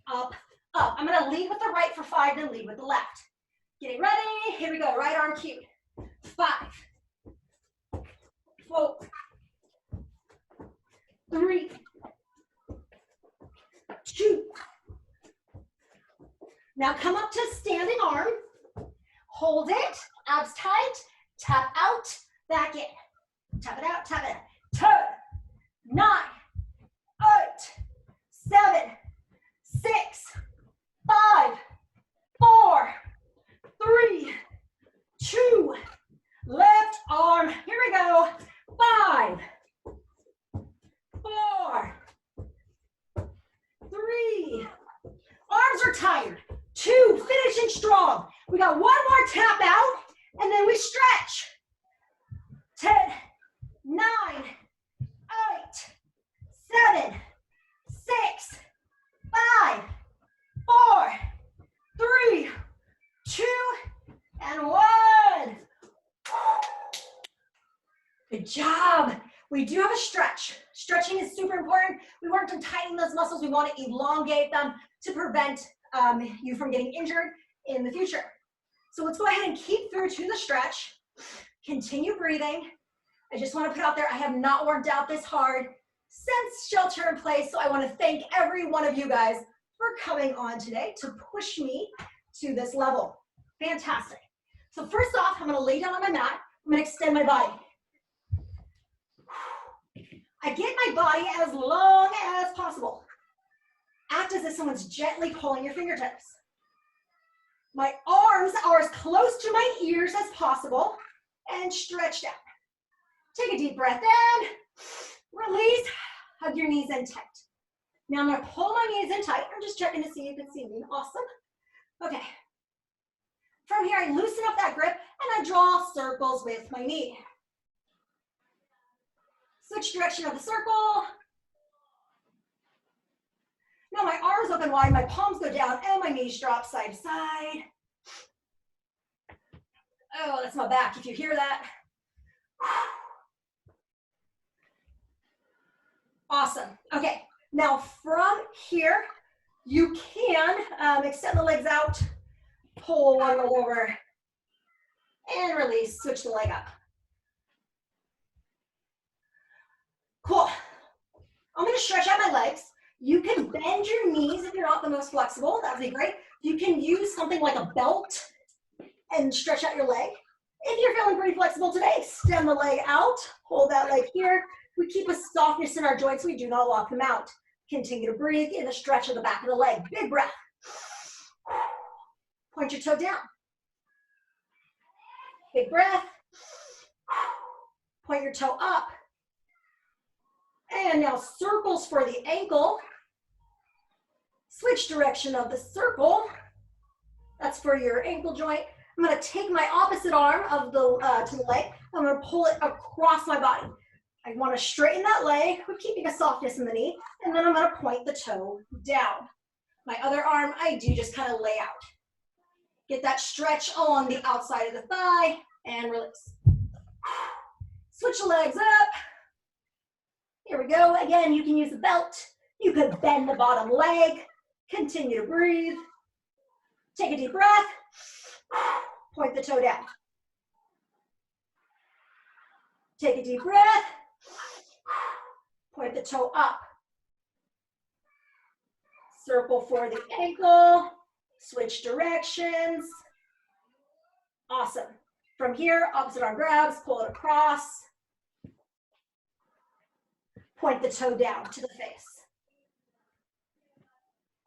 up, up. I'm gonna lead with the right for 5, then lead with the left. Getting ready, here we go, right arm cued. 5, 4, 3, 2. Now come up to standing arm. Hold it, abs tight, tap out, back in. Tap it out, tap it out. 10, 9, 8, 7, 6, 5, 4, 3, 2. Left arm, here we go. 5, 4, 3. Arms are tired. 2, finishing strong. We got 1 more tap out, and then we stretch. 10, 9, 8, 7, 6, 5, 4, 3, 2, and 1. Good job. We do have a stretch. Stretching is super important. We worked on tightening those muscles. We want to elongate them to prevent you from getting injured in the future. So let's go ahead and keep through to the stretch. Continue breathing. I just want to put out there, I have not worked out this hard since shelter in place, so I want to thank every one of you guys for coming on today to push me to this level. Fantastic. So first off, I'm going to lay down on my mat. I'm going to extend my body. I get my body as long as possible. Act as if someone's gently pulling your fingertips. My arms are as close to my ears as possible and stretch down. Take a deep breath in, release, hug your knees in tight. Now I'm gonna pull my knees in tight. I'm just checking to see if you can see me. Awesome. Okay. From here, I loosen up that grip and I draw circles with my knee. Switch direction of the circle. Now my arms open wide, my palms go down, and my knees drop side to side. Oh, that's my back, if you hear that. Awesome. Okay, now from here, you can extend the legs out, pull one leg over, and release, switch the leg up. Cool. I'm gonna stretch out my legs. You can bend your knees if you're not the most flexible, that would be great. You can use something like a belt and stretch out your leg. If you're feeling pretty flexible today, extend the leg out, hold that leg here. We keep a softness in our joints, we do not lock them out. Continue to breathe in the stretch of the back of the leg. Big breath. Point your toe down. Big breath. Point your toe up. And now circles for the ankle. Switch direction of the circle. That's for your ankle joint. I'm gonna take my opposite arm of the to the leg. I'm gonna pull it across my body. I wanna straighten that leg. We're keeping a softness in the knee. And then I'm gonna point the toe down. My other arm, I do just kind of lay out. Get that stretch on the outside of the thigh and release. Switch the legs up. Here we go. Again, you can use a belt. You could bend the bottom leg. Continue to breathe. Take a deep breath. Point the toe down. Take a deep breath. Point the toe up. Circle for the ankle. Switch directions. Awesome. From here, opposite arm grabs, pull it across. Point the toe down to the face.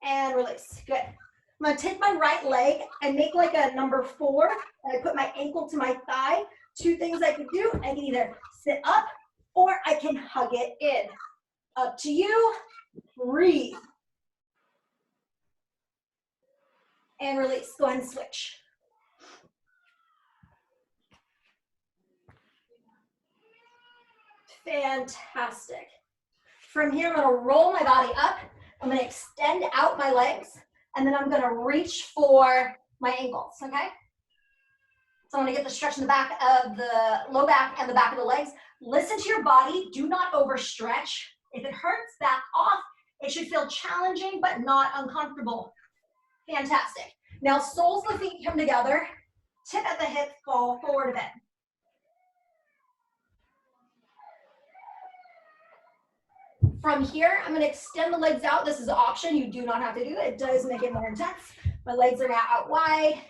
And release. Good. I'm going to take my right leg and make like a number 4. And I put my ankle to my thigh. 2 things I can do. I can either sit up or I can hug it in. Up to you. Breathe. And release. Go ahead and switch. Fantastic. From here, I'm going to roll my body up. I'm going to extend out my legs, and then I'm going to reach for my ankles, okay? So I'm going to get the stretch in the back of the low back and the back of the legs. Listen to your body. Do not overstretch. If it hurts, back off. It should feel challenging, but not uncomfortable. Fantastic. Now, soles of the feet come together. Tip at the hip, fall forward a bit. From here, I'm going to extend the legs out. This is an option. You do not have to do it. It does make it more intense. My legs are now out wide,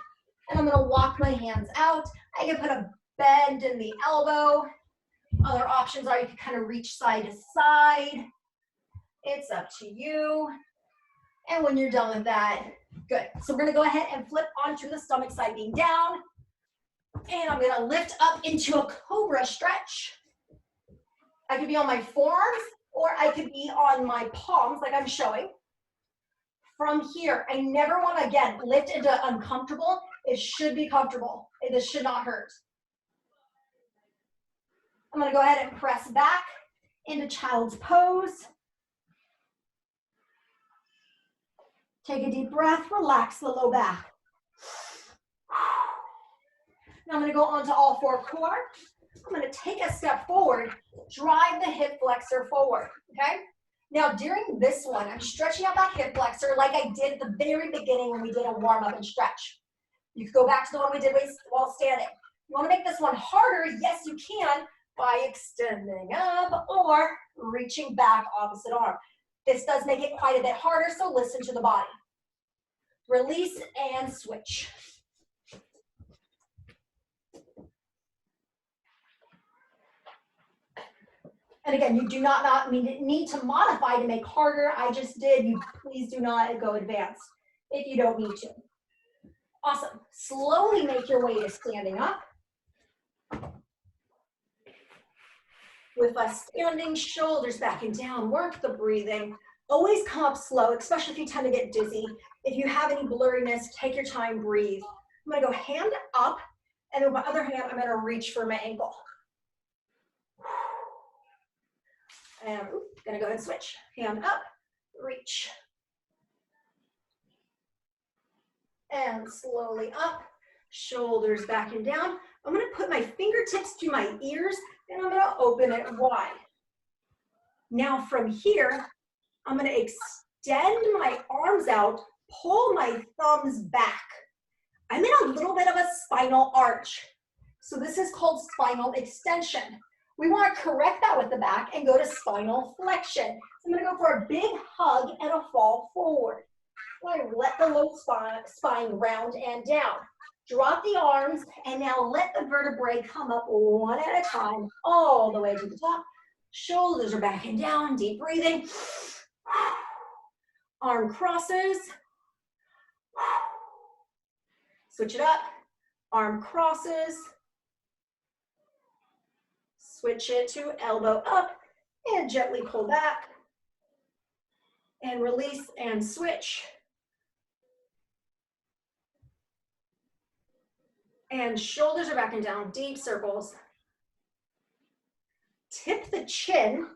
and I'm going to walk my hands out. I can put a bend in the elbow. Other options are you can kind of reach side to side. It's up to you. And when you're done with that, good. So we're going to go ahead and flip onto the stomach side being down. And I'm going to lift up into a cobra stretch. I could be on my forearms, or I could be on my palms like I'm showing. From here, I never want to, again, lift into uncomfortable. It should be comfortable. This should not hurt. I'm going to go ahead and press back into child's pose. Take a deep breath, relax the low back. Now I'm going to go onto all 4 core. I'm going to take a step forward, drive the hip flexor forward, okay? Now during this one, I'm stretching out that hip flexor like I did at the very beginning when we did a warm up and stretch. You could go back to the one we did while standing. You want to make this one harder? Yes, you can, by extending up or reaching back opposite arm. This does make it quite a bit harder, so listen to the body. Release and switch. And again, you do not need to modify to make harder. I just did. You please do not go advanced if you don't need to. Awesome. Slowly make your way to standing up. With us standing, shoulders back and down. Work the breathing. Always come up slow, especially if you tend to get dizzy. If you have any blurriness, take your time, breathe. I'm going to go hand up, and with my other hand, I'm going to reach for my ankle. And I'm going to go ahead and switch. Hand up, reach. And slowly up, shoulders back and down. I'm going to put my fingertips to my ears, and I'm going to open it wide. Now from here, I'm going to extend my arms out, pull my thumbs back. I'm in a little bit of a spinal arch. So this is called spinal extension. We want to correct that with the back and go to spinal flexion. So I'm going to go for a big hug and a fall forward. I'm going to let the low spine round and down. Drop the arms, and now let the vertebrae come up one at a time, all the way to the top. Shoulders are back and down, deep breathing. Arm crosses. Switch it up. Arm crosses. Switch it to elbow up and gently pull back. And release and switch. And shoulders are back and down, deep circles. Tip the chin,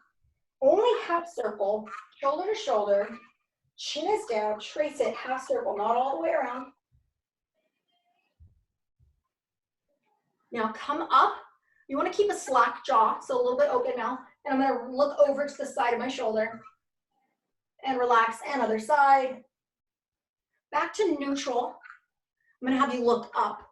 only half circle, shoulder to shoulder. Chin is down, trace it, half circle, not all the way around. Now come up. You want to keep a slack jaw, so a little bit open now. And I'm going to look over to the side of my shoulder. And relax, and other side. Back to neutral. I'm going to have you look up.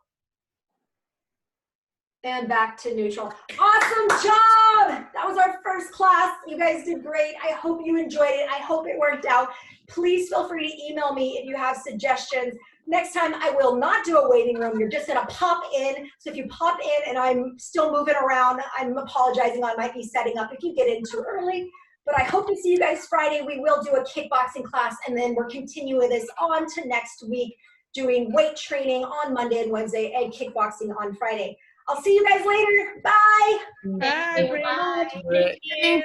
And back to neutral. Awesome job! That was our first class. You guys did great. I hope you enjoyed it. I hope it worked out. Please feel free to email me if you have suggestions. Next time, I will not do a waiting room. You're just gonna pop in. So if you pop in and I'm still moving around, I'm apologizing. I might be setting up if you get in too early. But I hope to see you guys Friday. We will do a kickboxing class, and then we're continuing this on to next week, doing weight training on Monday and Wednesday and kickboxing on Friday. I'll see you guys later. Bye. Bye. Bye. Thank you.